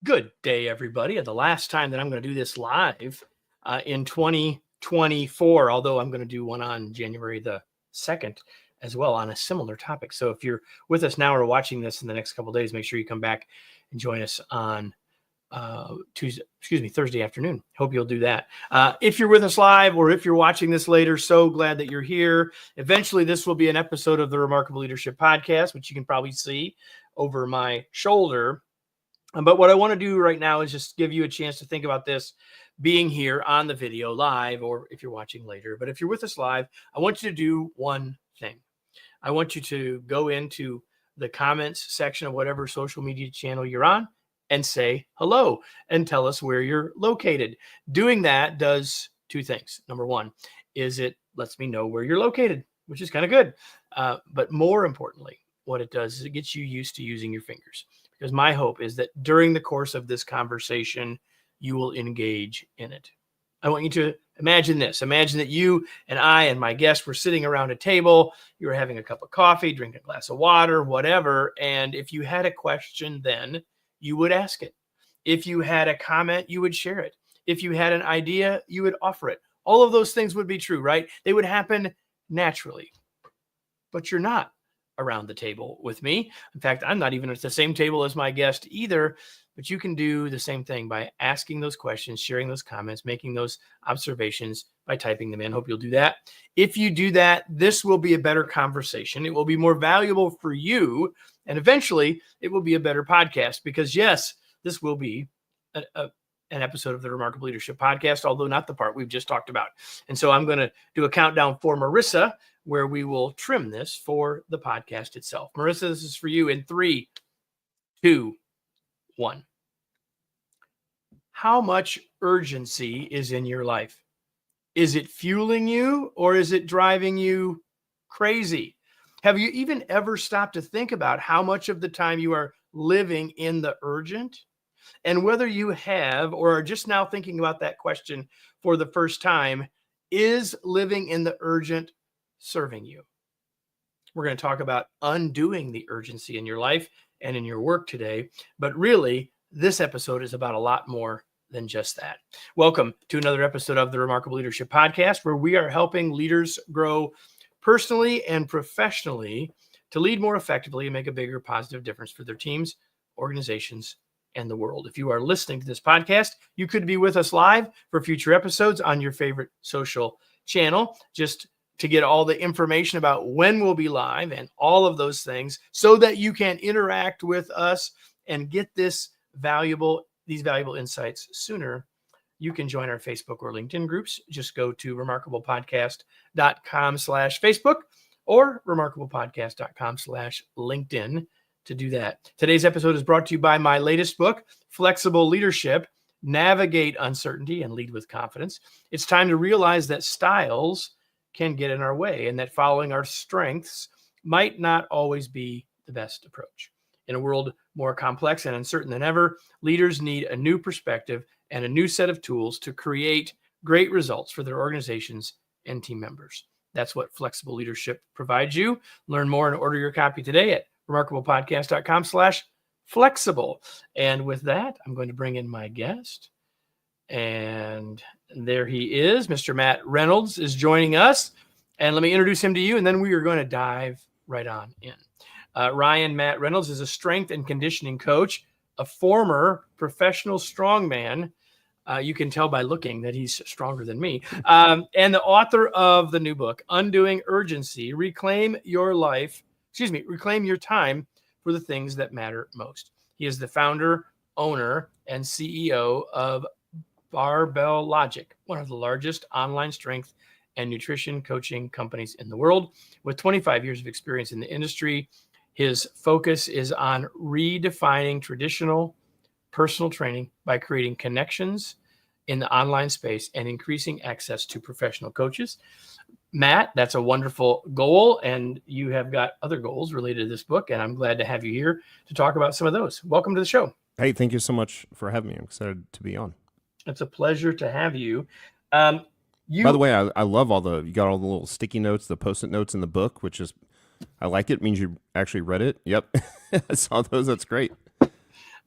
Good day, everybody. And the last time that I'm going to do this live in 2024, although I'm going to do one on January the 2nd as well on a similar topic. So if you're with us now or watching this in the next couple of days, make sure you come back and join us on Thursday afternoon. Hope you'll do that. If you're with us live or if you're watching this later, so glad that you're here. Eventually, this will be an episode of the Remarkable Leadership Podcast, which you can probably see over my shoulder. But what I want to do right now is just give you a chance to think about this being here on the video live, or if you're watching later. But if you're with us live, I want you to do one thing. I want you to go into the comments section of whatever social media channel you're on and say hello and tell us where you're located. Doing that does two things. Number one is it lets me know where you're located, which is kind of good. But more importantly, what it does is it gets you used to using your fingers. Because my hope is that during the course of this conversation, you will engage in it. I want you to imagine this. Imagine that you and I and my guest were sitting around a table. You were having a cup of coffee, drinking a glass of water, whatever. And if you had a question then, you would ask it. If you had a comment, you would share it. If you had an idea, you would offer it. All of those things would be true, right? They would happen naturally. But you're not around the table with me. In fact, I'm not even at the same table as my guest either, but you can do the same thing by asking those questions, sharing those comments, making those observations by typing them in. Hope you'll do that. If you do that, this will be a better conversation. It will be more valuable for you. And eventually it will be a better podcast because yes, this will be an episode of the Remarkable Leadership Podcast, although not the part we've just talked about. And so I'm going to do a countdown for Marissa, where we will trim this for the podcast itself. Marissa, this is for you in 3, 2, 1. How much urgency is in your life? Is it fueling you or is it driving you crazy? Have you even ever stopped to think about how much of the time you are living in the urgent? And whether you have or are just now thinking about that question for the first time, is living in the urgent serving you? We're going to talk about undoing the urgency in your life and in your work today. But really, this episode is about a lot more than just that. Welcome to another episode of the Remarkable Leadership Podcast, where we are helping leaders grow personally and professionally to lead more effectively and make a bigger positive difference for their teams, organizations, and the world. If you are listening to this podcast, you could be with us live for future episodes on your favorite social channel. Just to get all the information about when we'll be live and all of those things so that you can interact with us and get these valuable insights sooner, you can join our Facebook or LinkedIn groups. Just go to remarkablepodcast.com/Facebook or remarkablepodcast.com/LinkedIn to do that. Today's episode is brought to you by my latest book, Flexible Leadership: Navigate Uncertainty and Lead with Confidence. It's time to realize that styles can get in our way and that following our strengths might not always be the best approach. In a world more complex and uncertain than ever, leaders need a new perspective and a new set of tools to create great results for their organizations and team members. That's what Flexible Leadership provides you. Learn more and order your copy today at remarkablepodcast.com/flexible. And with that, I'm going to bring in my guest. And there he is. Mr. Matt Reynolds is joining us. And let me introduce him to you, and then we are going to dive right on in. Matt Reynolds is a strength and conditioning coach, a former professional strongman. You can tell by looking that he's stronger than me. And the author of the new book, Undoing Urgency, Reclaim Your Time for the Things That Matter Most. He is the founder, owner, and CEO of Barbell Logic, one of the largest online strength and nutrition coaching companies in the world. With 25 years of experience in the industry, his focus is on redefining traditional personal training by creating connections in the online space and increasing access to professional coaches. Matt, that's a wonderful goal, and you have got other goals related to this book, and I'm glad to have you here to talk about some of those. Welcome to the show. Hey, thank you so much for having me. I'm excited to be on. It's a pleasure to have you. By the way, I love you got all the little sticky notes, the Post-it notes in the book, which is, I like it. It means you actually read it. Yep. I saw those. That's great.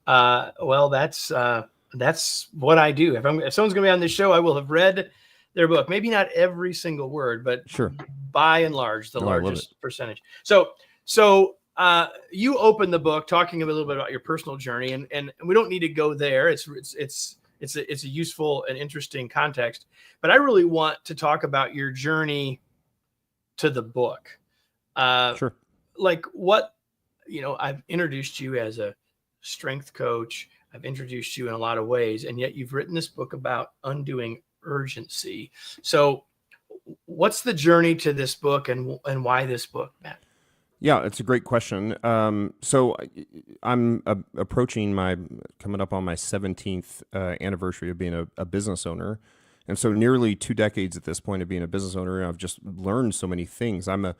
Well, that's what I do. If someone's going to be on this show, I will have read their book. Maybe not every single word, but Sure. by and large, the No, I love largest percentage. So you open the book talking a little bit about your personal journey, and we don't need to go there. It's a useful and interesting context, but I really want to talk about your journey to the book. Sure. Like what, I've introduced you as a strength coach. I've introduced you in a lot of ways, and yet you've written this book about undoing urgency. So what's the journey to this book, and why this book, Matt? Yeah, it's a great question. So I'm coming up on my 17th anniversary of being a business owner. And so nearly 2 decades at this point of being a business owner, I've just learned so many things. I'm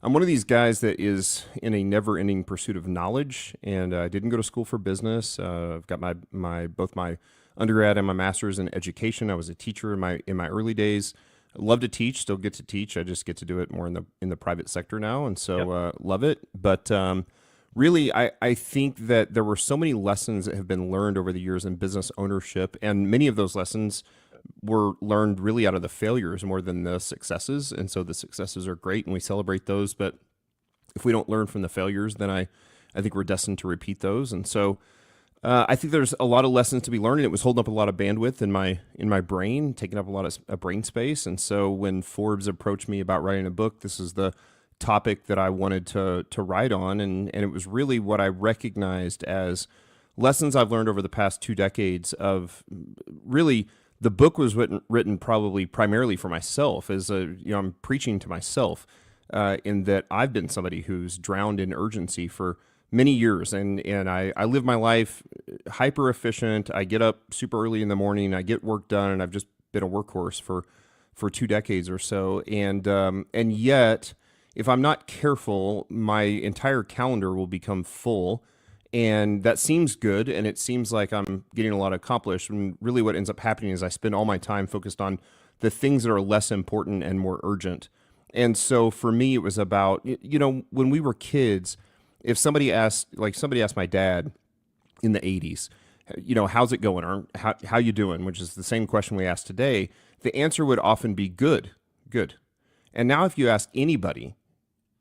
one of these guys that is in a never-ending pursuit of knowledge, and I didn't go to school for business. I've got both my undergrad and my master's in education. I was a teacher in my early days. I love to teach, still get to teach. I just get to do it more in the private sector now, and so love it. But really, I think that there were so many lessons that have been learned over the years in business ownership, and many of those lessons were learned really out of the failures more than the successes. And so the successes are great, and we celebrate those. But if we don't learn from the failures, then I think we're destined to repeat those. And so I think there's a lot of lessons to be learned. And it was holding up a lot of bandwidth in my brain, taking up a lot of brain space. And so when Forbes approached me about writing a book, this is the topic that I wanted to write on. And it was really what I recognized as lessons I've learned over the past 2 decades of really. The book was written probably primarily for myself, I'm preaching to myself in that I've been somebody who's drowned in urgency for many years, and I live my life hyper efficient. I get up super early in the morning, I get work done, and I've just been a workhorse for 2 decades or so, and yet if I'm not careful, my entire calendar will become full. And that seems good, and it seems like I'm getting a lot accomplished. And really what ends up happening is I spend all my time focused on the things that are less important and more urgent. And so for me, it was about, when we were kids, if somebody asked my dad in the 80s, how's it going? Or how you doing? Which is the same question we ask today. The answer would often be good. And now if you ask anybody,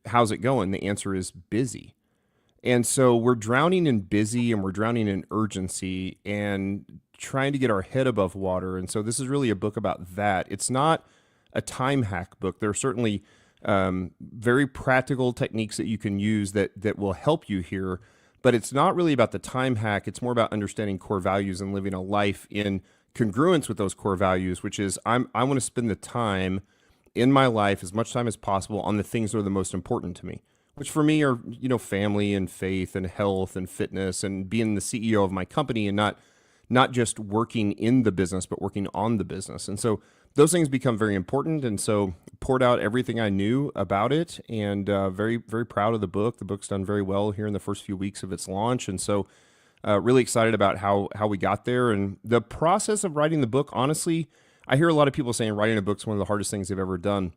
how's it going? The answer is busy. And so we're drowning in busy, and we're drowning in urgency and trying to get our head above water. And so this is really a book about that. It's not a time hack book. There are certainly very practical techniques that you can use that will help you here, but it's not really about the time hack. It's more about understanding core values and living a life in congruence with those core values, which is I want to spend the time in my life, as much time as possible, on the things that are the most important to me, which for me are, family and faith and health and fitness and being the CEO of my company, and not just working in the business, but working on the business. And so those things become very important. And so poured out everything I knew about it, and very, very proud of the book. The book's done very well here in the first few weeks of its launch. And so really excited about how we got there. And the process of writing the book, honestly, I hear a lot of people saying writing a book is one of the hardest things they've ever done.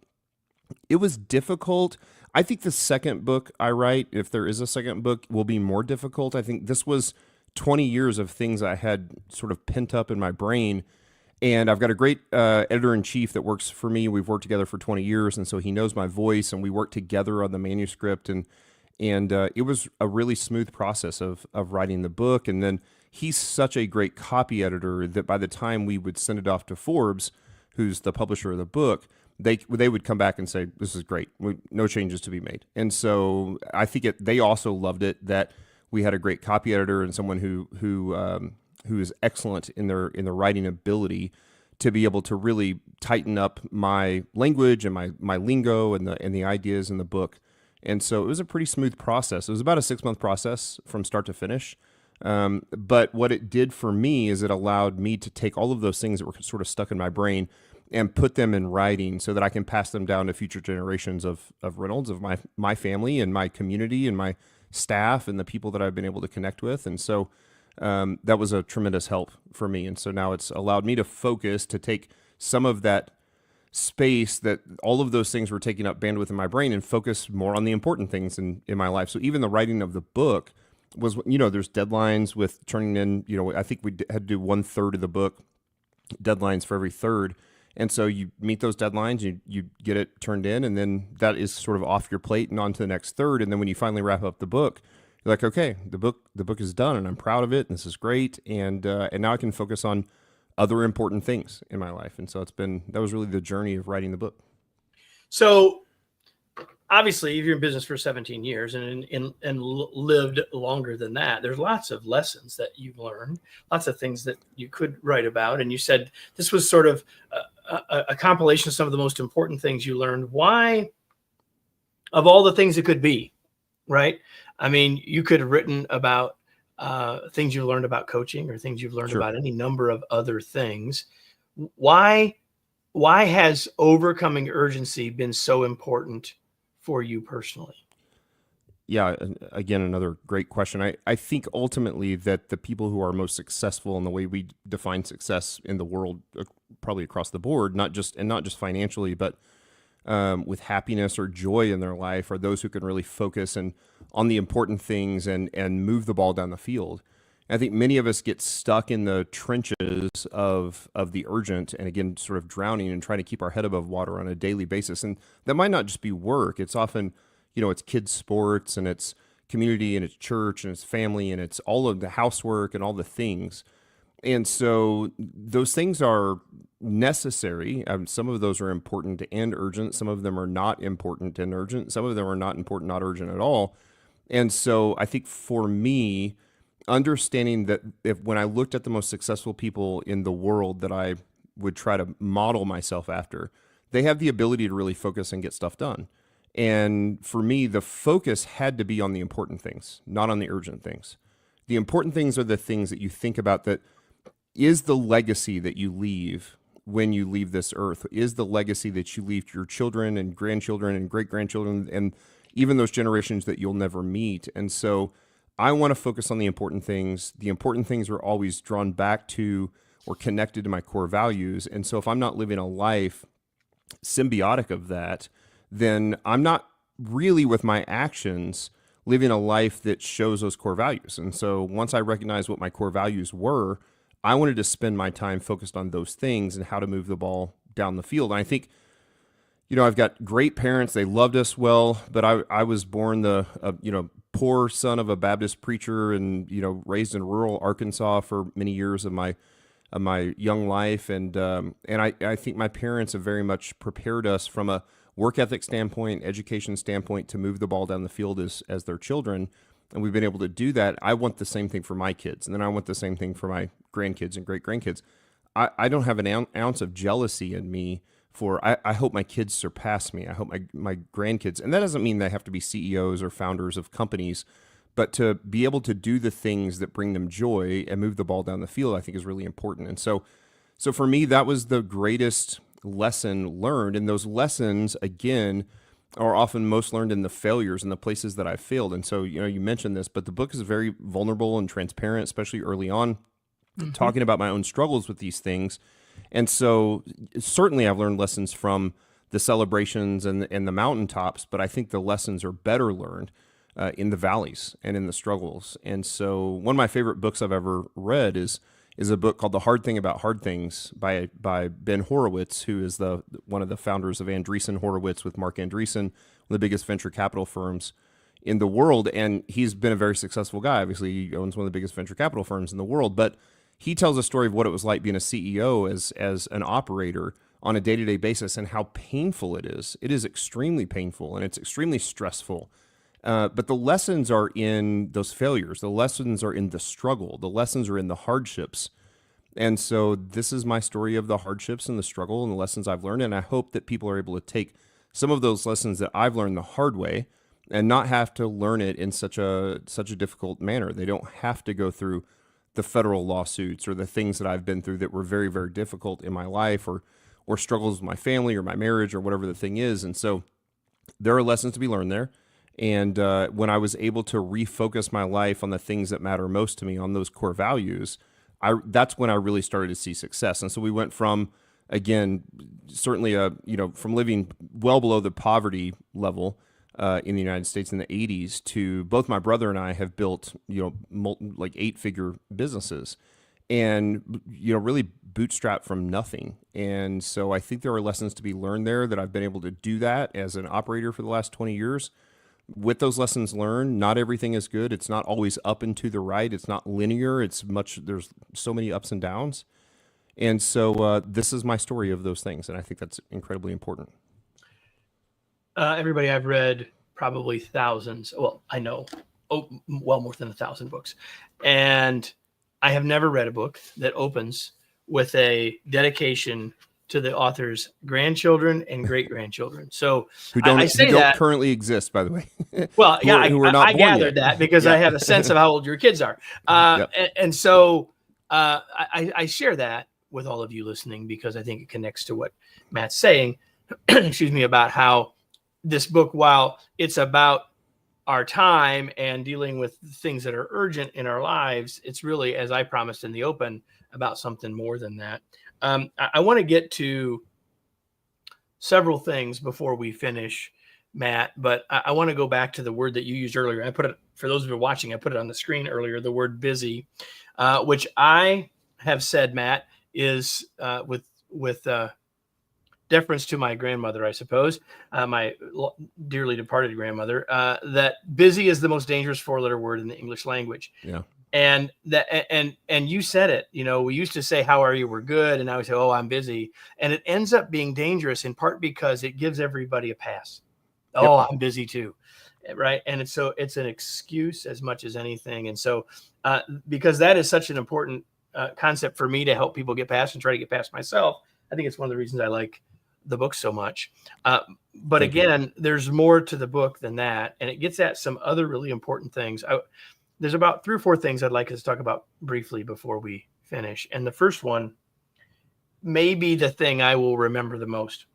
It was difficult. I think the second book I write, if there is a second book, will be more difficult. I think this was 20 years of things I had sort of pent up in my brain. And I've got a great editor-in-chief that works for me. We've worked together for 20 years, and so he knows my voice, and we worked together on the manuscript. And it was a really smooth process of writing the book. And then he's such a great copy editor that by the time we would send it off to Forbes, who's the publisher of the book, they would come back and say, this is great, no changes to be made. And so I think they also loved it, that we had a great copy editor and someone who is excellent in their writing ability to be able to really tighten up my language and my lingo and the ideas in the book. And so it was a pretty smooth process. It was about a 6-month process from start to finish. But what it did for me is it allowed me to take all of those things that were sort of stuck in my brain and put them in writing so that I can pass them down to future generations of Reynolds, of my family and my community and my staff and the people that I've been able to connect with. And so that was a tremendous help for me. And so now it's allowed me to focus, to take some of that space that all of those things were taking up bandwidth in my brain and focus more on the important things in my life. So even the writing of the book was, there's deadlines with turning in, I think had to do 1/3 of the book, deadlines for every third. And so you meet those deadlines, you get it turned in, and then that is sort of off your plate and on to the next third. And then when you finally wrap up the book, you're like, okay, the book is done, and I'm proud of it, and this is great, and now I can focus on other important things in my life. And so that was really the journey of writing the book. So obviously, if you're in business for 17 years and lived longer than that, there's lots of lessons that you've learned, lots of things that you could write about. And you said this was sort of a compilation of some of the most important things you learned. Why, of all the things it could be, right? I mean, you could have written about things you learned about coaching or things you've learned Sure. about any number of other things. Why has overcoming urgency been so important for you personally? Yeah, again, another great question. I think ultimately that the people who are most successful in the way we define success in the world, probably across the board, not just financially, but with happiness or joy in their life, are those who can really focus on the important things and move the ball down the field. I think many of us get stuck in the trenches of the urgent, and again, sort of drowning and trying to keep our head above water on a daily basis. And that might not just be work. It's often, it's kids' sports, and it's community, and it's church, and it's family, and it's all of the housework and all the things. And so those things are necessary. Some of those are important and urgent. Some of them are not important and urgent. Some of them are not important, not urgent at all. And so I think for me, understanding that when I looked at the most successful people in the world that I would try to model myself after, they have the ability to really focus and get stuff done. And for me, the focus had to be on the important things, not on the urgent things. The important things are the things that you think about, that is the legacy that you leave when you leave this earth, is the legacy that you leave to your children and grandchildren and great-grandchildren and even those generations that you'll never meet. And so I want to focus on the important things. The important things are always drawn back to or connected to my core values. And so if I'm not living a life symbiotic of that, then I'm not really, with my actions, living a life that shows those core values. And so once I recognized what my core values were, I wanted to spend my time focused on those things and how to move the ball down the field. And I think, I've got great parents. They loved us well, but I was born the poor son of a Baptist preacher, and raised in rural Arkansas for many years of my young life. And I think my parents have very much prepared us from a work ethic standpoint, education standpoint, to move the ball down the field as their children. And we've been able to do that. I want the same thing for my kids, and then I want the same thing for my grandkids and great-grandkids. I don't have an ounce of jealousy in me I hope my kids surpass me. I hope my grandkids, and that doesn't mean they have to be CEOs or founders of companies, but to be able to do the things that bring them joy and move the ball down the field, I think is really important. And so for me, that was the greatest lesson learned. And those lessons, again, are often most learned in the failures and the places that I failed. And so, you mentioned this, but the book is very vulnerable and transparent, especially early on, talking about my own struggles with these things. And so certainly I've learned lessons from the celebrations and the mountaintops, but I think the lessons are better learned in the valleys and in the struggles. And so one of my favorite books I've ever read is a book called The Hard Thing About Hard Things by Ben Horowitz, who is one of the founders of Andreessen Horowitz with Mark Andreessen, one of the biggest venture capital firms in the world. And he's been a very successful guy. Obviously, he owns one of the biggest venture capital firms in the world, but he tells a story of what it was like being a CEO as an operator on a day-to-day basis, and how painful it is. It is extremely painful, and it's extremely stressful. But the lessons are in those failures. The lessons are in the struggle. The lessons are in the hardships. And so this is my story of the hardships and the struggle and the lessons I've learned. And I hope that people are able to take some of those lessons that I've learned the hard way and not have to learn it in such a difficult manner. They don't have to go through the federal lawsuits or the things that I've been through that were very, very difficult in my life, or struggles with my family or my marriage or whatever the thing is. And so there are lessons to be learned there. And when I was able to refocus my life on the things that matter most to me, on those core values, that's when I really started to see success. And so we went from, again, certainly from living well below the poverty level in the United States in the 80s to both my brother and I have built, like 8-figure businesses and, really bootstrapped from nothing. And so I think there are lessons to be learned there that I've been able to do that as an operator for the last 20 years. With those lessons learned, not everything is good. It's not always up and to the right. It's not linear. There's so many ups and downs. And so this is my story of those things. And I think that's incredibly important. Everybody, I've read probably thousands. Well, I know, well, more than 1,000 books. And I have never read a book that opens with a dedication to the author's grandchildren and great-grandchildren. So who don't that currently exist, by the way. Well, yeah, I gathered yet. that because I had a sense of how old your kids are. Yep. And so I share that with all of you listening because I think it connects to what Matt's saying, excuse me, about how this book, while it's about our time and dealing with things that are urgent in our lives, it's really, as I promised in the open, about something more than that. I want to get to several things before we finish, Matt, but I want to go back to the word that you used earlier. I put it, for those of you watching, I put it on the screen earlier, the word busy, which I have said, Matt, is with deference to my grandmother, I suppose, my dearly departed grandmother, that busy is the most dangerous 4-letter word in the English language. Yeah. And you said it, we used to say, how are you? We're good. And now we say, oh, I'm busy. And it ends up being dangerous in part because it gives everybody a pass. Yep. Oh, I'm busy too. Right. And it's an excuse as much as anything. And so because that is such an important concept for me to help people get past and try to get past myself, I think it's one of the reasons I like the book so much. But again, there's more to the book than that. And it gets at some other really important things. There's about 3 or 4 things I'd like us to talk about briefly before we finish. And the first one may be the thing I will remember the most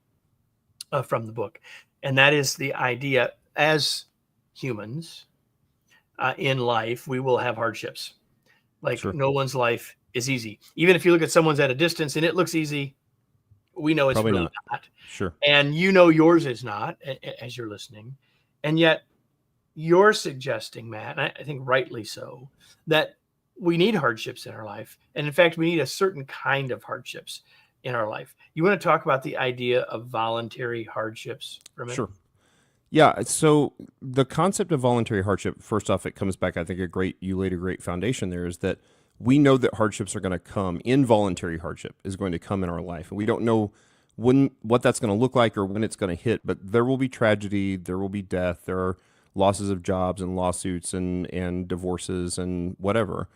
from the book. And that is the idea, as humans in life, we will have hardships. Like Sure. No one's life is easy. Even if you look at someone's at a distance and it looks easy, we know it's Probably really not. Sure. And yours is not, as you're listening. And yet you're suggesting, Matt, and I think rightly so, that we need hardships in our life. And in fact, we need a certain kind of hardships in our life. You want to talk about the idea of voluntary hardships for a minute? Sure. Yeah. So the concept of voluntary hardship, first off, it comes back, I think you laid a great foundation there, is that we know that hardships are going to come. Involuntary hardship is going to come in our life. And we don't know what that's going to look like or when it's going to hit, but there will be tragedy, there will be death, there are losses of jobs and lawsuits and divorces and whatever.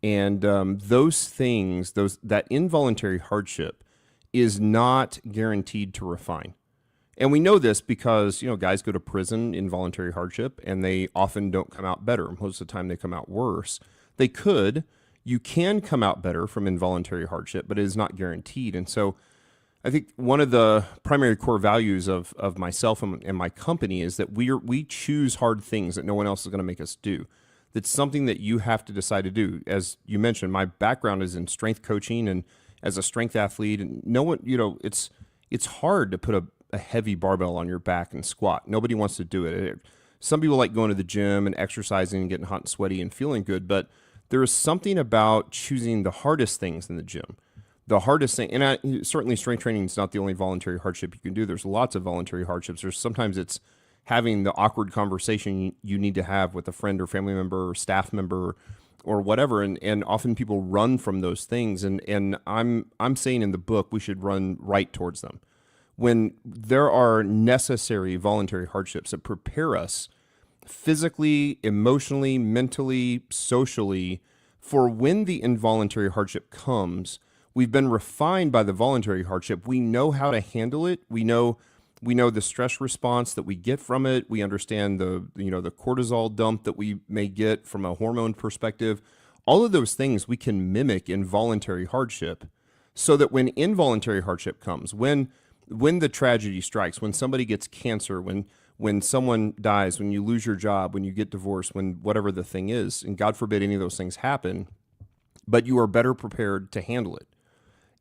And those things, that involuntary hardship is not guaranteed to refine. And we know this because, guys go to prison, involuntary hardship, and they often don't come out better. Most of the time they come out worse. You can come out better from involuntary hardship, but it is not guaranteed. And so I think one of the primary core values of myself and my company is that we choose hard things that no one else is going to make us do. That's something that you have to decide to do. As you mentioned, my background is in strength coaching and as a strength athlete, and no one, it's hard to put a heavy barbell on your back and squat. Nobody wants to do it. Some people like going to the gym and exercising and getting hot and sweaty and feeling good, but there is something about choosing the hardest things in the gym. The hardest thing, and certainly strength training is not the only voluntary hardship you can do. There's lots of voluntary hardships. Sometimes it's having the awkward conversation you need to have with a friend or family member or staff member or whatever, and often people run from those things. And I'm saying in the book we should run right towards them. When there are necessary voluntary hardships that prepare us physically, emotionally, mentally, socially, for when the involuntary hardship comes, we've been refined by the voluntary hardship. We know how to handle it. We know the stress response that we get from it. We understand the cortisol dump that we may get from a hormone perspective. All of those things we can mimic in voluntary hardship, so that when involuntary hardship comes, when the tragedy strikes, when somebody gets cancer, when someone dies, when you lose your job, when you get divorced, when whatever the thing is, and God forbid any of those things happen, but you are better prepared to handle it.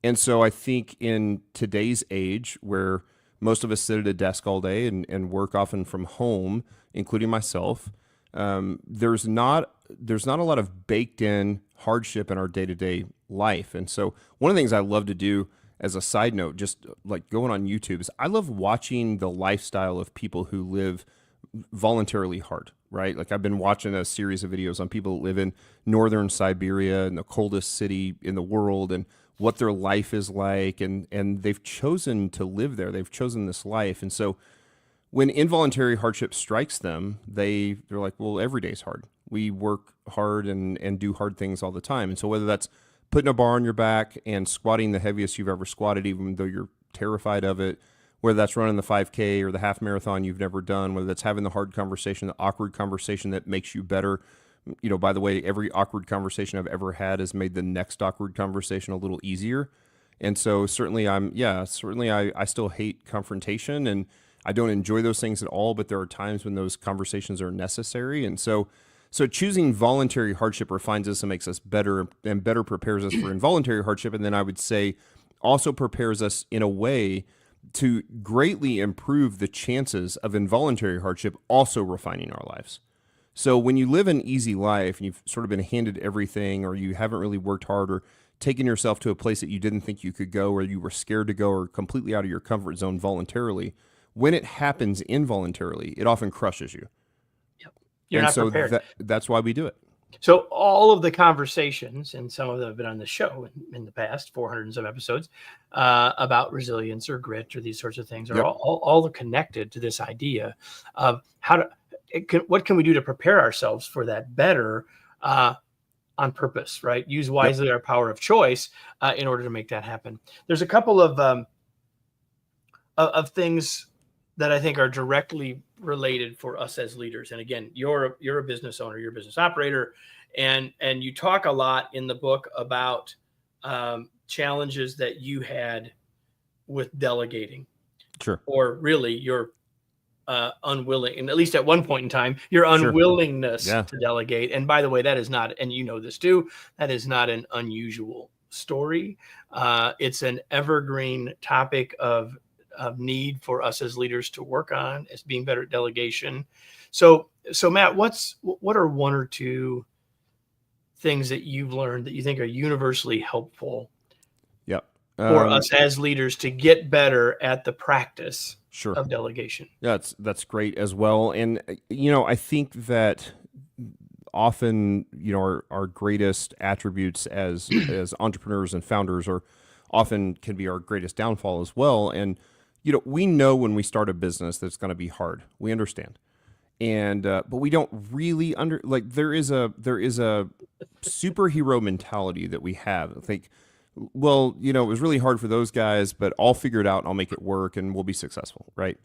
And so I think in today's age, where Most of us sit at a desk all day and work often from home, including myself. There's not a lot of baked in hardship in our day-to-day life. And so one of the things I love to do as a side note, just like going on YouTube, is I love watching the lifestyle of people who live voluntarily hard, right? Like I've been watching a series of videos on people that live in northern Siberia, in the coldest city in the world, and what their life is like, and they've chosen to live there. They've chosen this life. And so when involuntary hardship strikes them, they're like, well, every day's hard. We work hard and do hard things all the time. And so whether that's putting a bar on your back and squatting the heaviest you've ever squatted, even though you're terrified of it, whether that's running the 5K or the half marathon you've never done, whether that's having the hard conversation, the awkward conversation that makes you better. By the way, every awkward conversation I've ever had has made the next awkward conversation a little easier. And so certainly I still hate confrontation, and I don't enjoy those things at all, but there are times when those conversations are necessary. And so choosing voluntary hardship refines us and makes us better, and better prepares us for involuntary hardship. And then I would say also prepares us in a way to greatly improve the chances of involuntary hardship also refining our lives. So when you live an easy life and you've sort of been handed everything, or you haven't really worked hard, or taken yourself to a place that you didn't think you could go, or you were scared to go, or completely out of your comfort zone voluntarily, when it happens involuntarily, it often crushes you. Yep. You're not prepared. That's why we do it. So all of the conversations, and some of them have been on the show in the past 400 and some episodes, about resilience or grit or these sorts of things, are all connected to this idea of what can we do to prepare ourselves for that better on purpose, right? Use wisely our power of choice in order to make that happen. There's a couple of things that I think are directly related for us as leaders. And again, you're a business owner, you're a business operator, and you talk a lot in the book about challenges that you had with delegating. Sure. Or really your unwilling, and at least at one point in time, your unwillingness to delegate. And by the way, that is not, and you know this too, that is not an unusual story. It's an evergreen topic of need for us as leaders to work on, as being better at delegation. So Matt, what are one or two things that you've learned that you think are universally helpful for us as leaders to get better at the practice of delegation? Yeah, that's great as well. And I think that often our greatest attributes as entrepreneurs and founders can be our greatest downfall as well. And we know when we start a business that it's going to be hard. We understand. And but we don't really there is a superhero mentality that we have. I think, well, it was really hard for those guys, but I'll figure it out and I'll make it work and we'll be successful, right?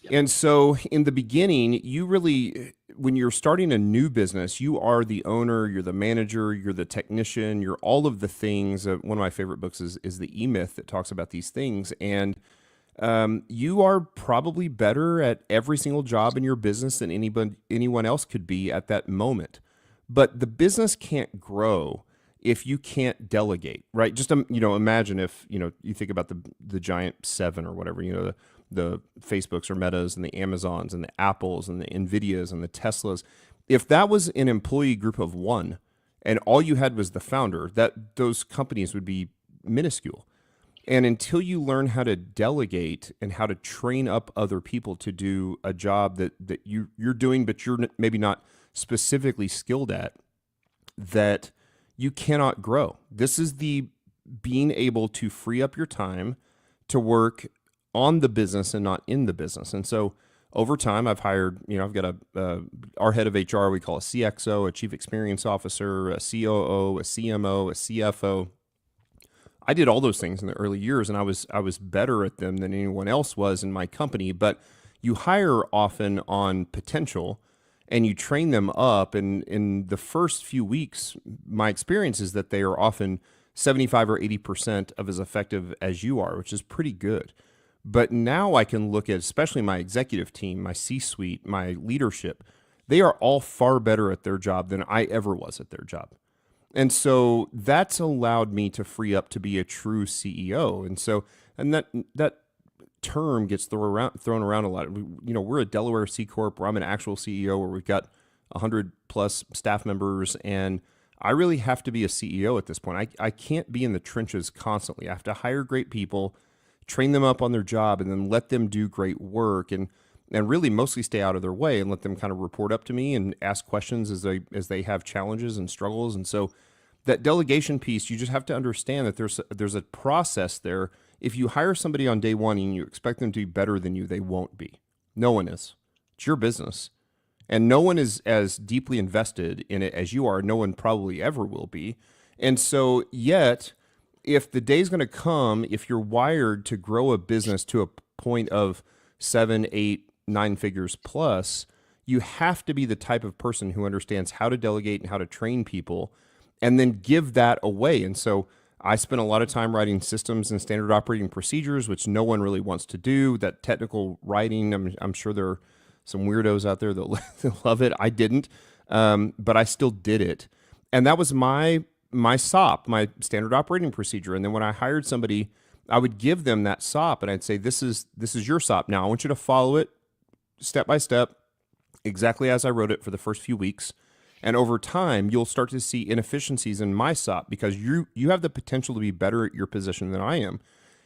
Yep. And so in the beginning, when you're starting a new business, you are the owner, you're the manager, you're the technician, you're all of the things. One of my favorite books is The E-Myth that talks about these things. And you are probably better at every single job in your business than anyone else could be at that moment. But the business can't grow if you can't delegate, right? Just imagine if you think about the giant seven or whatever, the Facebooks or Metas and the Amazons and the Apples and the Nvidias and the Teslas. If that was an employee group of one, and all you had was the founder, those companies would be minuscule. And until you learn how to delegate and how to train up other people to do a job that you're doing, but you're maybe not specifically skilled at, that you cannot grow. This is the being able to free up your time to work on the business and not in the business. And so over time, I've hired, I've got our head of HR, we call a CXO, a chief experience officer, a COO, a CMO, a CFO. I did all those things in the early years, and I was better at them than anyone else was in my company. But you hire often on potential, and you train them up. And in the first few weeks, my experience is that they are often 75 or 80% of as effective as you are, which is pretty good. But now I can look at, especially my executive team, my C-suite, my leadership, they are all far better at their job than I ever was at their job. And so that's allowed me to free up to be a true CEO. And that term gets thrown around a lot. We're a Delaware C Corp where I'm an actual CEO where we've got 100 plus staff members, and I really have to be a CEO at this point. I can't be in the trenches constantly. I have to hire great people, train them up on their job, and then let them do great work, and really mostly stay out of their way and let them kind of report up to me and ask questions as they have challenges and struggles. And so that delegation piece, you just have to understand that there's a process there. If you hire somebody on day one and you expect them to be better than you, they won't be. No one is. It's your business. And no one is as deeply invested in it as you are. No one probably ever will be. And so yet, if the day's going to come, if you're wired to grow a business to a point of 7, 8, 9 figures plus, you have to be the type of person who understands how to delegate and how to train people and then give that away. And so I spent a lot of time writing systems and standard operating procedures, which no one really wants to do. That technical writing, I'm sure there are some weirdos out there that love it. I didn't, but I still did it. And that was my SOP, my standard operating procedure. And then when I hired somebody, I would give them that SOP and I'd say, this is your SOP. Now I want you to follow it step by step, exactly as I wrote it for the first few weeks. And over time, you'll start to see inefficiencies in my SOP because you have the potential to be better at your position than I am.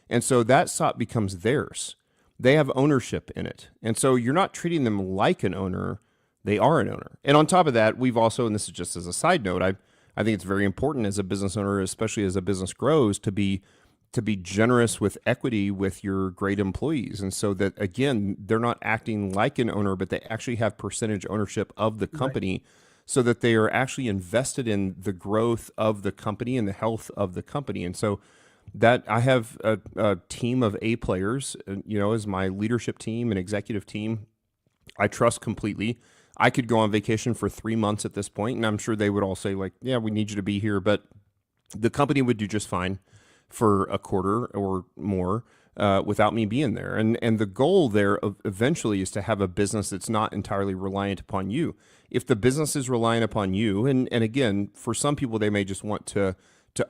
And so that SOP becomes theirs. They have ownership in it. And so you're not treating them like an owner. They are an owner. And on top of that, we've also, and this is just as a side note, I think it's very important as a business owner, especially as a business grows, to be generous with equity with your great employees. And so that, again, they're not acting like an owner, but they actually have percentage ownership of the company. Right. So that they are actually invested in the growth of the company and the health of the company. And so that I have a team of A players, as my leadership team and executive team. I trust completely. I could go on vacation for 3 months at this point, and I'm sure they would all say, like, yeah, we need you to be here. But the company would do just fine for a quarter or more without me being there. And the goal there eventually is to have a business that's not entirely reliant upon you. If the business is reliant upon you, and again, for some people, they may just want to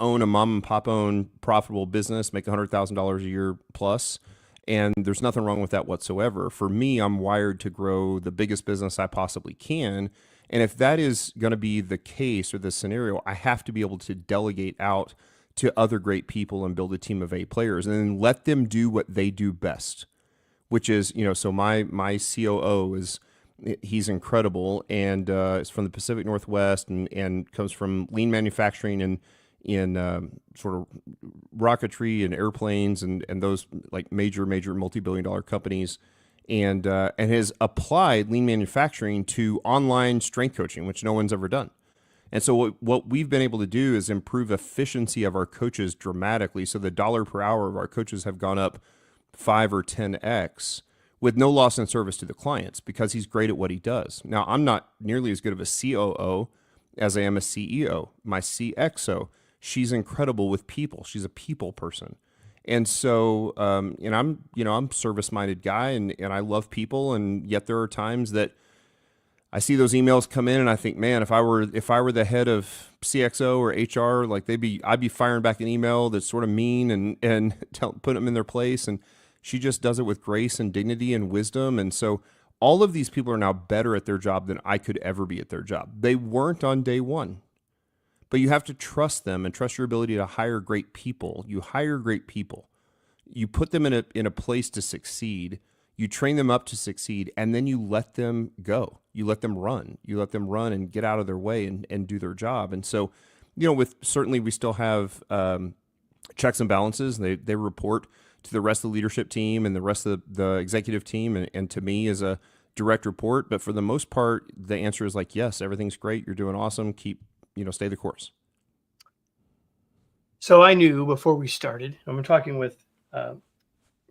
own a mom and pop owned profitable business, make $100,000 a year plus, and there's nothing wrong with that whatsoever. For me, I'm wired to grow the biggest business I possibly can. And if that is going to be the case or the scenario, I have to be able to delegate out to other great people and build a team of A players and then let them do what they do best, which is, so my COO he's incredible and is from the Pacific Northwest and comes from lean manufacturing and in sort of rocketry and airplanes and those like major multi-billion-dollar companies and has applied lean manufacturing to online strength coaching, which no one's ever done. And so what we've been able to do is improve efficiency of our coaches dramatically. So the dollar per hour of our coaches have gone up 5 or 10x with no loss in service to the clients because he's great at what he does. Now, I'm not nearly as good of a COO as I am a CEO. My CXO, she's incredible with people. She's a people person. And so, and I'm service-minded guy and I love people. And yet there are times that I see those emails come in and I think, man, if I were the head of CXO or HR, like I'd be firing back an email that's sort of mean and putting them in their place. And she just does it with grace and dignity and wisdom. And so all of these people are now better at their job than I could ever be at their job. They weren't on day one, but you have to trust them and trust your ability to hire great people. You hire great people. You put them in a place to succeed. You train them up to succeed, and then you let them go. You let them run. You let them run and get out of their way and do their job. And so, certainly we still have checks and balances. They report to the rest of the leadership team and the rest of the executive team and to me as a direct report. But for the most part, the answer is like, yes, everything's great. You're doing awesome. Keep, stay the course. So I knew before we started, I'm talking with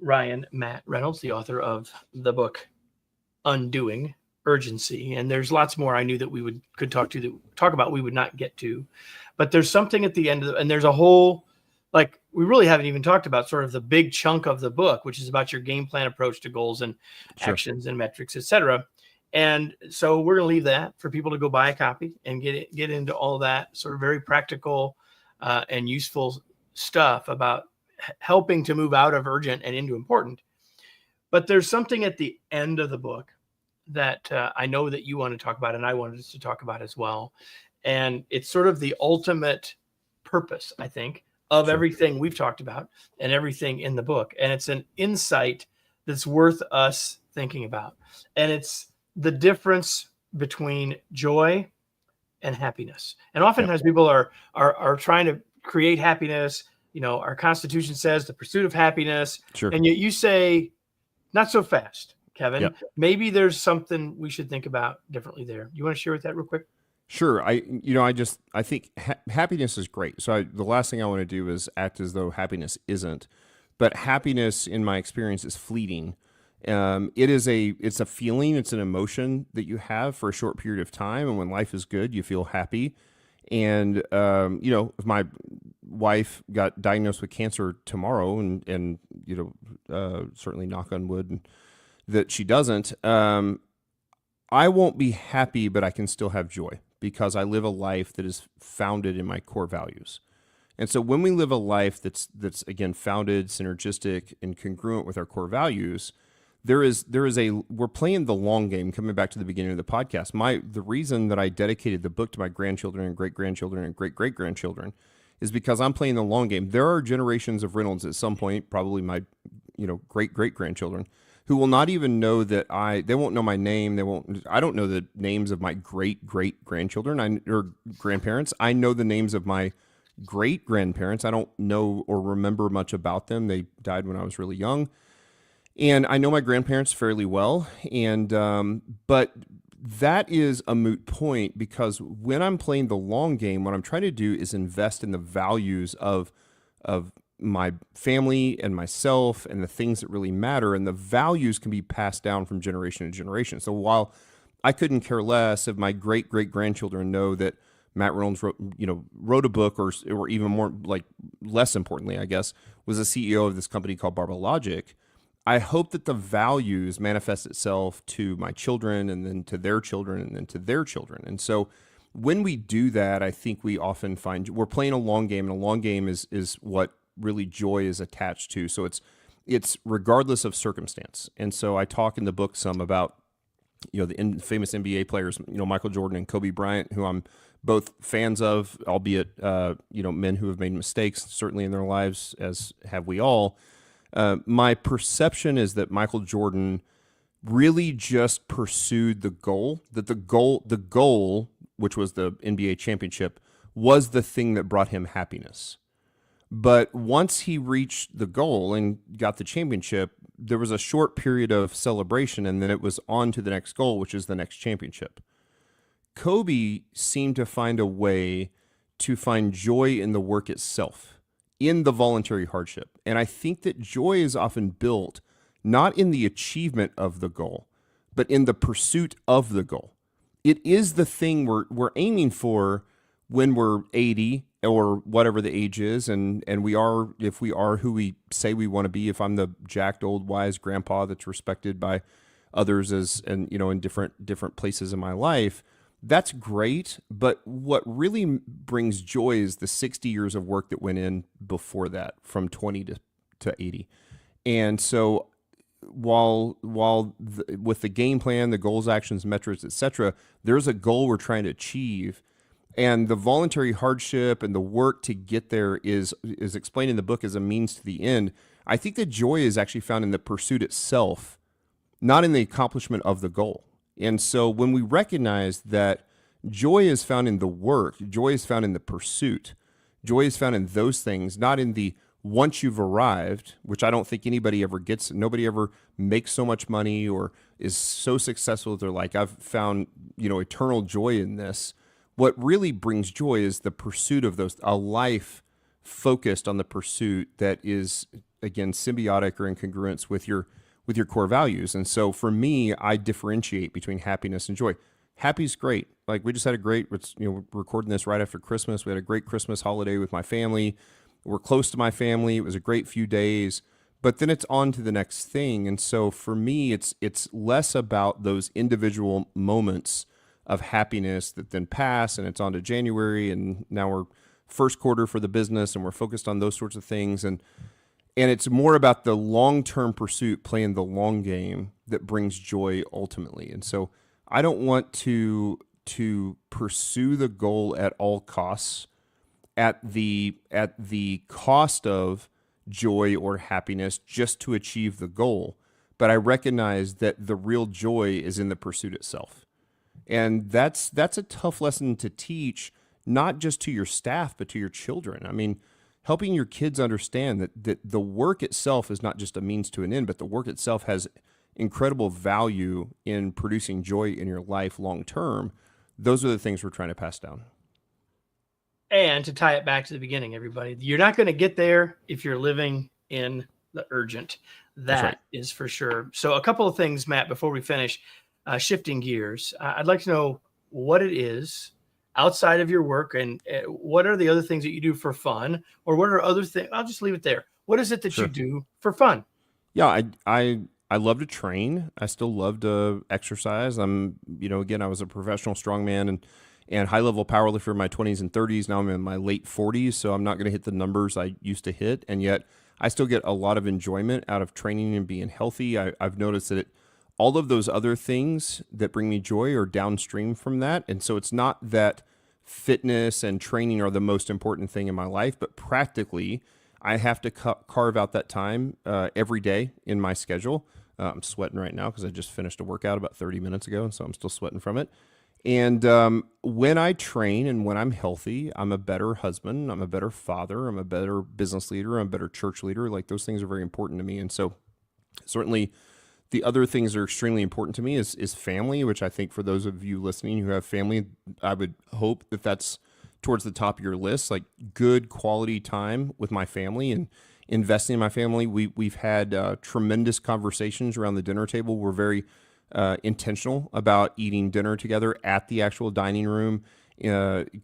Matt Reynolds, the author of the book Undoing Urgency. And there's lots more I knew that we could talk about, we would not get to. But there's something at the end and there's a whole, we really haven't even talked about sort of the big chunk of the book, which is about your game plan approach to goals and actions and metrics, et cetera. And so we're going to leave that for people to go buy a copy and get into all that sort of very practical and useful stuff about helping to move out of urgent and into important. But there's something at the end of the book that I know that you want to talk about, and I wanted us to talk about as well. And it's sort of the ultimate purpose, I think, of Sure. everything we've talked about and everything in the book. And it's an insight that's worth us thinking about. And it's the difference between joy and happiness. And oftentimes people are trying to create happiness. You know, our Constitution says the pursuit of happiness. Sure. And yet you say, not so fast, Kevin. Yep. Maybe there's something we should think about differently there. You want to share with that real quick? Sure. I think happiness is great. So the last thing I want to do is act as though happiness isn't, but happiness in my experience is fleeting. It's a feeling, it's an emotion that you have for a short period of time. And when life is good, you feel happy. And, if my wife got diagnosed with cancer tomorrow and certainly knock on wood that she doesn't, I won't be happy, but I can still have joy because I live a life that is founded in my core values. And so when we live a life that's again founded, synergistic, and congruent with our core values, we're playing the long game. Coming back to the beginning of the podcast, the reason that I dedicated the book to my grandchildren and great-grandchildren and great-great-grandchildren is because I'm playing the long game. There are generations of Reynolds at some point, probably my great-great-grandchildren, who will not even know that they won't know my name. I don't know the names of my great-great-grandchildren or grandparents. I know the names of my great-grandparents. I don't know or remember much about them. They died when I was really young. And I know my grandparents fairly well. But that is a moot point because when I'm playing the long game, what I'm trying to do is invest in the values of my family and myself and the things that really matter. And the values can be passed down from generation to generation. So while I couldn't care less if my great-great-grandchildren know that Matt Reynolds wrote a book or even more, like less importantly, I guess, was a CEO of this company called Barba Logic, I hope that the values manifest itself to my children and then to their children and then to their children. And so when we do that, I think we often find we're playing a long game, and a long game is what really joy is attached to. So it's regardless of circumstance. And so I talk in the book some about, the famous NBA players, Michael Jordan and Kobe Bryant, who I'm both fans of, albeit, men who have made mistakes certainly in their lives, as have we all. My perception is that Michael Jordan really just pursued the goal, the goal, which was the NBA championship, was the thing that brought him happiness. But once he reached the goal and got the championship, there was a short period of celebration, and then it was on to the next goal, which is the next championship. Kobe seemed to find a way to find joy in the work itself, in the voluntary hardship. And I think that joy is often built not in the achievement of the goal, but in the pursuit of the goal. It is the thing we're aiming for when we're 80 or whatever the age is, and if we are who we say we want to be, if I'm the jacked old wise grandpa that's respected by others in different places in my life, that's great. But what really brings joy is the 60 years of work that went in before that, from 20 to 80. And so with the game plan, the goals, actions, metrics, etc., there's a goal we're trying to achieve. And the voluntary hardship and the work to get there is explained in the book as a means to the end. I think the joy is actually found in the pursuit itself, not in the accomplishment of the goal. And so when we recognize that joy is found in the work, joy is found in the pursuit, joy is found in those things, not in the once you've arrived, which I don't think anybody ever gets. Nobody ever makes so much money or is so successful that they're like, I've found, eternal joy in this. What really brings joy is the pursuit of those, a life focused on the pursuit that is, again, symbiotic or in congruence with your core values. And so for me, I differentiate between happiness and joy. Happy's great. Like we just had we're recording this right after Christmas. We had a great Christmas holiday with my family. We're close to my family. It was a great few days, but then it's on to the next thing. And so for me, it's less about those individual moments of happiness that then pass, and it's on to January, and now we're first quarter for the business, and we're focused on those sorts of things. And And it's more about the long-term pursuit, playing the long game that brings joy ultimately. And so I don't want to pursue the goal at all costs at the cost of joy or happiness just to achieve the goal. But I recognize that the real joy is in the pursuit itself. And that's a tough lesson to teach, not just to your staff, but to your children. I mean, helping your kids understand that the work itself is not just a means to an end, but the work itself has incredible value in producing joy in your life long term. Those are the things we're trying to pass down. And to tie it back to the beginning, everybody, you're not going to get there if you're living in the urgent. That is for sure. So a couple of things, Matt, before we finish, shifting gears, I'd like to know what it is outside of your work, and what are the other things that you do for fun, or what are other things? I'll just leave it there. What is it that you do for fun? Yeah, I love to train. I still love to exercise. Again, I was a professional strongman and high level powerlifter in my 20s and 30s. Now I'm in my late 40s, so I'm not going to hit the numbers I used to hit, and yet I still get a lot of enjoyment out of training and being healthy. I've noticed that all of those other things that bring me joy are downstream from that. And so it's not that fitness and training are the most important thing in my life, but practically I have to carve out that time every day in my schedule. I'm sweating right now because I just finished a workout about 30 minutes ago, and so I'm still sweating from it. And when I train and when I'm healthy, I'm a better husband, I'm a better father, I'm a better business leader, I'm a better church leader. Like, those things are very important to me. And so certainly the other things that are extremely important to me is family, which I think for those of you listening who have family, I would hope that that's towards the top of your list, like good quality time with my family and investing in my family. We've had tremendous conversations around the dinner table. We're very intentional about eating dinner together at the actual dining room,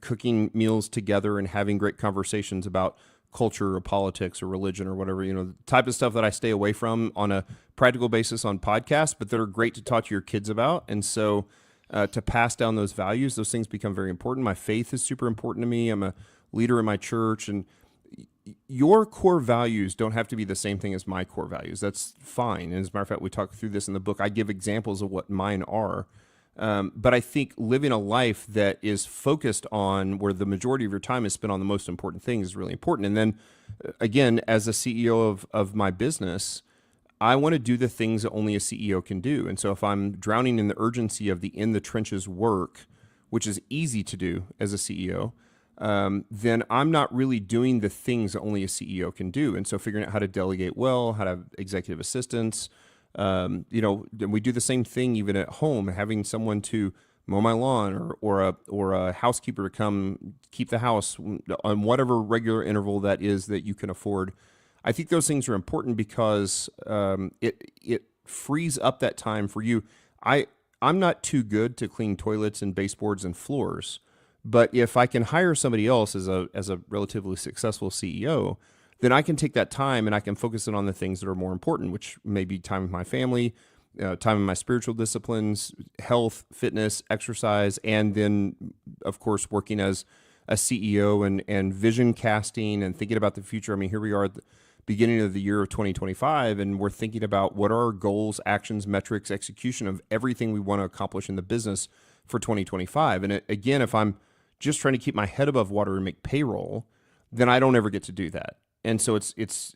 cooking meals together and having great conversations about culture or politics or religion or whatever, the type of stuff that I stay away from on a practical basis on podcasts, but that are great to talk to your kids about. And so to pass down those values, those things become very important. My faith is super important to me. I'm a leader in my church, and your core values don't have to be the same thing as my core values. That's fine. And as a matter of fact, we talk through this in the book. I give examples of what mine are. But I think living a life that is focused on where the majority of your time is spent on the most important things is really important. And then again, as a CEO of my business, I want to do the things that only a CEO can do. And so if I'm drowning in the urgency of the in the trenches work, which is easy to do as a CEO, then I'm not really doing the things that only a CEO can do. And so figuring out how to delegate well, how to have executive assistants, and we do the same thing even at home, having someone to mow my lawn or a housekeeper to come keep the house on whatever regular interval that is that you can afford. I think those things are important because it frees up that time for you. I'm not too good to clean toilets and baseboards and floors, but if I can hire somebody else as a relatively successful CEO, then I can take that time and I can focus it on the things that are more important, which may be time with my family, time in my spiritual disciplines, health, fitness, exercise, and then, of course, working as a CEO and vision casting and thinking about the future. I mean, here we are at the beginning of the year of 2025, and we're thinking about what are our goals, actions, metrics, execution of everything we want to accomplish in the business for 2025. And again, if I'm just trying to keep my head above water and make payroll, then I don't ever get to do that. And so it's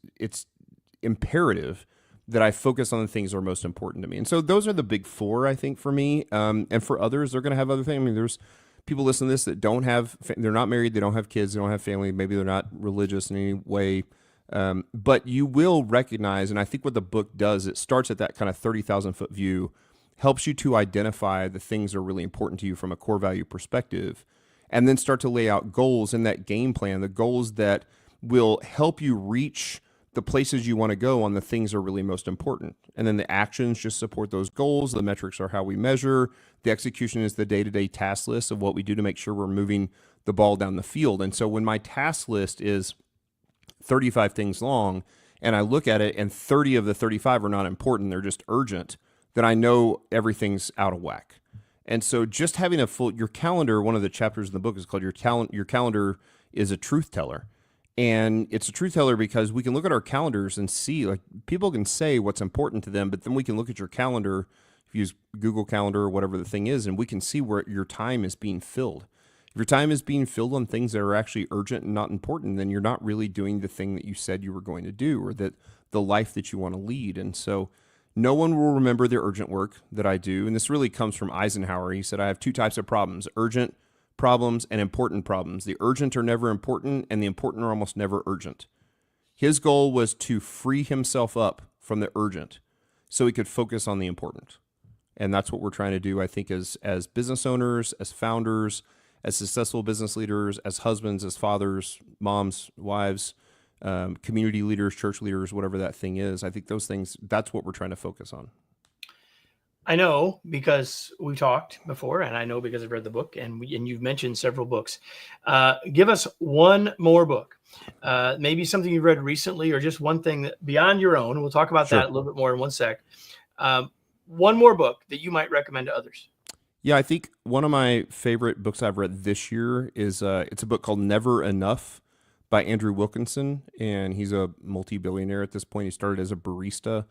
imperative that I focus on the things that are most important to me. And so those are the big four, I think, for me. And for others, they're going to have other things. I mean, there's people listening to this that don't have, they're not married, they don't have kids, they don't have family, maybe they're not religious in any way. But you will recognize, and I think what the book does, it starts at that kind of 30,000 foot view, helps you to identify the things that are really important to you from a core value perspective, and then start to lay out goals in that game plan, the goals that will help you reach the places you want to go on the things that are really most important. And then the actions just support those goals. The metrics are how we measure. The execution is the day-to-day task list of what we do to make sure we're moving the ball down the field. And so when my task list is 35 things long and I look at it and 30 of the 35 are not important, they're just urgent, then I know everything's out of whack. And so just having your calendar, one of the chapters in the book is called your calendar is a truth teller. And it's a truth teller because we can look at our calendars and see, like, people can say what's important to them, but then we can look at your calendar, if you use Google Calendar or whatever the thing is, and we can see where your time is being filled. If your time is being filled on things that are actually urgent and not important, then you're not really doing the thing that you said you were going to do, or that the life that you want to lead. And so no one will remember the urgent work that I do. And this really comes from Eisenhower. He said, I have two types of problems: urgent problems and important problems. The urgent are never important, and the important are almost never urgent. His goal was to free himself up from the urgent so he could focus on the important. And that's what we're trying to do, I think, as business owners, as founders, as successful business leaders, as husbands, as fathers, moms, wives, community leaders, church leaders, whatever that thing is. I think those things, that's what we're trying to focus on. I know because we talked before, and I know because I've read the book, and you've mentioned several books. Give us one more book, maybe something you've read recently, or just one thing that beyond your own. We'll talk about that a little bit more in one sec. One more book that you might recommend to others. Yeah, I think one of my favorite books I've read this year is it's a book called Never Enough by Andrew Wilkinson, and he's a multi-billionaire at this point. He started as a barista,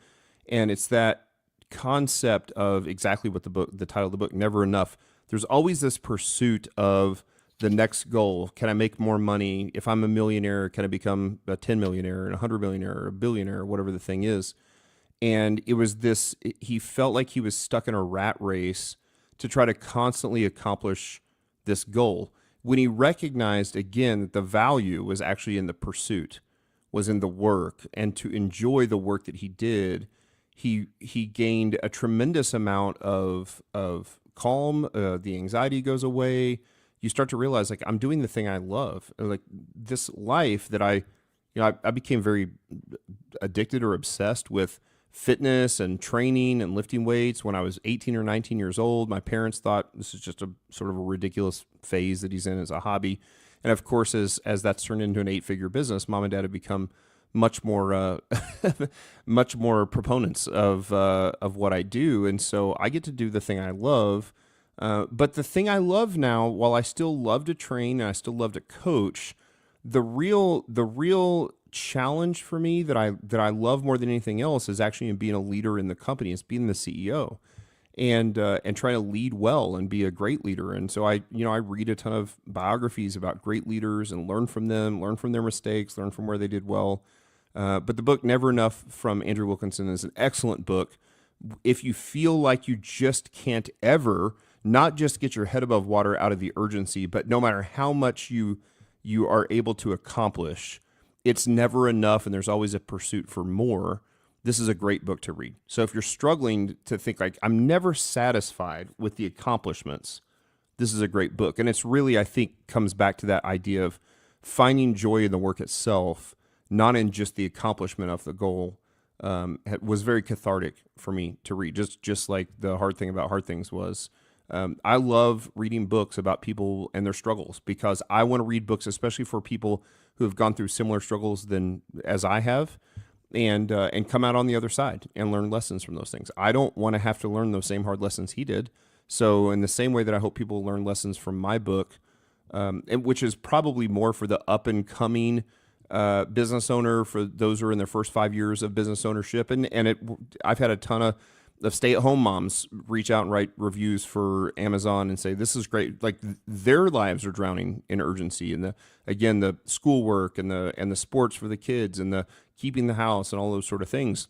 and it's that concept of exactly what the title of the book, Never Enough. There's always this pursuit of the next goal. Can I make more money? If I'm a millionaire, can I become a 10 millionaire, and 100 millionaire, or a billionaire, or whatever the thing is? And it was this, he felt like he was stuck in a rat race to try to constantly accomplish this goal, when he recognized again that the value was actually in the pursuit, was in the work, and to enjoy the work that he did. He gained a tremendous amount of calm. The anxiety goes away. You start to realize, like, I'm doing the thing I love. Like, this life that I became very addicted or obsessed with fitness and training and lifting weights when I was 18 or 19 years old. My parents thought this is just a sort of a ridiculous phase that he's in as a hobby. And of course, as that's turned into an 8-figure business, mom and dad have become much more much more proponents of what I do. And so I get to do the thing I love. But the thing I love now, while I still love to train and I still love to coach, the real challenge for me that I love more than anything else is actually in being a leader in the company. It's being the CEO and trying to lead well and be a great leader. And so I read a ton of biographies about great leaders and learn from them, learn from their mistakes, learn from where they did well. But the book Never Enough from Andrew Wilkinson is an excellent book. If you feel like you just can't ever not just get your head above water out of the urgency, but no matter how much you are able to accomplish, it's never enough, and there's always a pursuit for more. This is a great book to read. So if you're struggling to think, like, I'm never satisfied with the accomplishments, this is a great book. And it's really, I think, comes back to that idea of finding joy in the work itself, not in just the accomplishment of the goal. Was very cathartic for me to read, just like The Hard Thing About Hard Things was. I love reading books about people and their struggles, because I want to read books, especially for people who have gone through similar struggles as I have, and come out on the other side and learn lessons from those things. I don't want to have to learn those same hard lessons he did. So in the same way that I hope people learn lessons from my book, and which is probably more for the up and coming business owner, for those who are in their first 5 years of business ownership, I've had a ton of stay-at-home moms reach out and write reviews for Amazon and say, this is great. Like, their lives are drowning in urgency, and the schoolwork and the sports for the kids and the keeping the house and all those sort of things.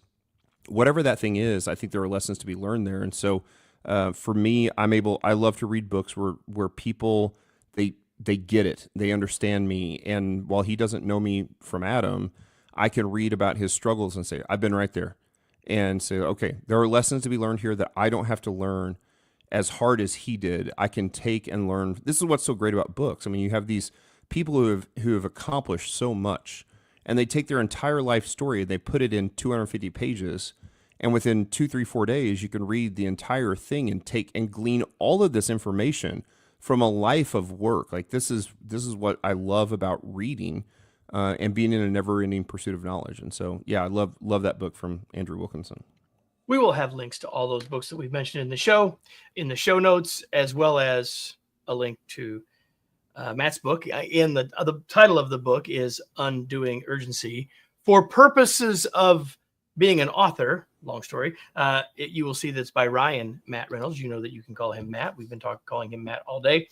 Whatever that thing is, I think there are lessons to be learned there. And so for me, I love to read books where people, they get it, they understand me. And while he doesn't know me from Adam, I can read about his struggles and say, I've been right there. And say, okay, there are lessons to be learned here that I don't have to learn as hard as he did. I can take and learn. This is what's so great about books. I mean, you have these people who have accomplished so much, and they take their entire life story and they put it in 250 pages, and within 2, 3, 4 days, you can read the entire thing and take and glean all of this information from a life of work. Like, this is what I love about reading. And being in a never-ending pursuit of knowledge. And so, yeah, I love that book from Andrew Wilkinson. We will have links to all those books that we've mentioned in the show notes, as well as a link to Matt's book. In the title of the book is Undoing Urgency. For purposes of being an author, long story, you will see that's by Ryan Matt Reynolds. You know that you can call him Matt. We've been calling him Matt all day.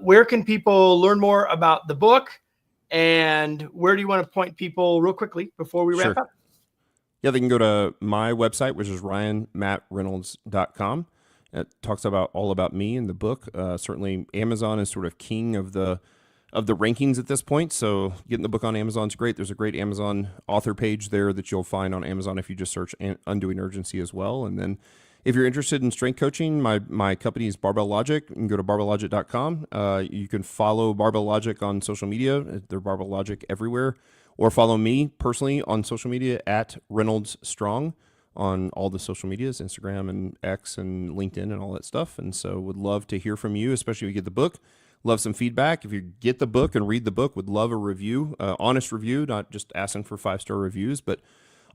Where can people learn more about the book? And where do you want to point people real quickly before we wrap up? Yeah, they can go to my website, which is ryanmattreynolds.com. It talks all about me in the book. Certainly, Amazon is sort of king of the rankings at this point. So getting the book on Amazon is great. There's a great Amazon author page there that you'll find on Amazon if you just search Undoing Urgency as well. And then if you're interested in strength coaching, my company is Barbell Logic. You can go to barbelllogic.com. You can follow Barbell Logic on social media. They're Barbell Logic everywhere. Or follow me personally on social media at Reynolds Strong on all the social medias, Instagram and X and LinkedIn and all that stuff. And so would love to hear from you, especially if you get the book. Love some feedback. If you get the book and read the book, would love a review, honest review, not just asking for 5-star reviews, but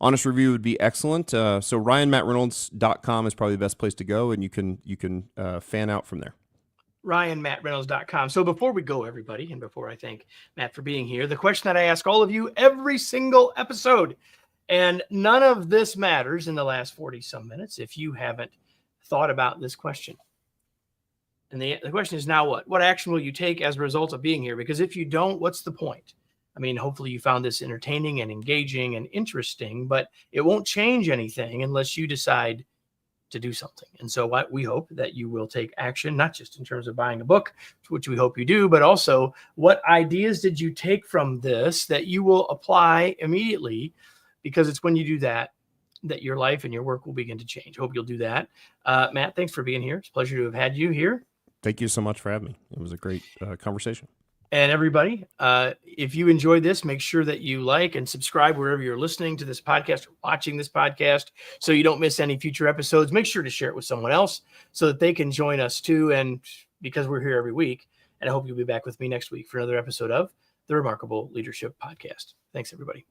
honest review would be excellent. So ryanmattreynolds.com is probably the best place to go, and you can fan out from there. ryanmattreynolds.com. So before we go, everybody, and before I thank Matt for being here, the question that I ask all of you every single episode, and none of this matters in the last 40 some minutes if you haven't thought about this question. And the question is now what? What action will you take as a result of being here? Because if you don't, what's the point? I mean, hopefully you found this entertaining and engaging and interesting, but it won't change anything unless you decide to do something. And so we hope that you will take action, not just in terms of buying a book, which we hope you do, but also what ideas did you take from this that you will apply immediately? Because it's when you do that your life and your work will begin to change. Hope you'll do that. Matt, thanks for being here. It's a pleasure to have had you here. Thank you so much for having me. It was a great conversation. And everybody, if you enjoyed this, make sure that you like and subscribe wherever you're listening to this podcast or watching this podcast so you don't miss any future episodes. Make sure to share it with someone else so that they can join us too. And because we're here every week, and I hope you'll be back with me next week for another episode of the Remarkable Leadership Podcast. Thanks, everybody.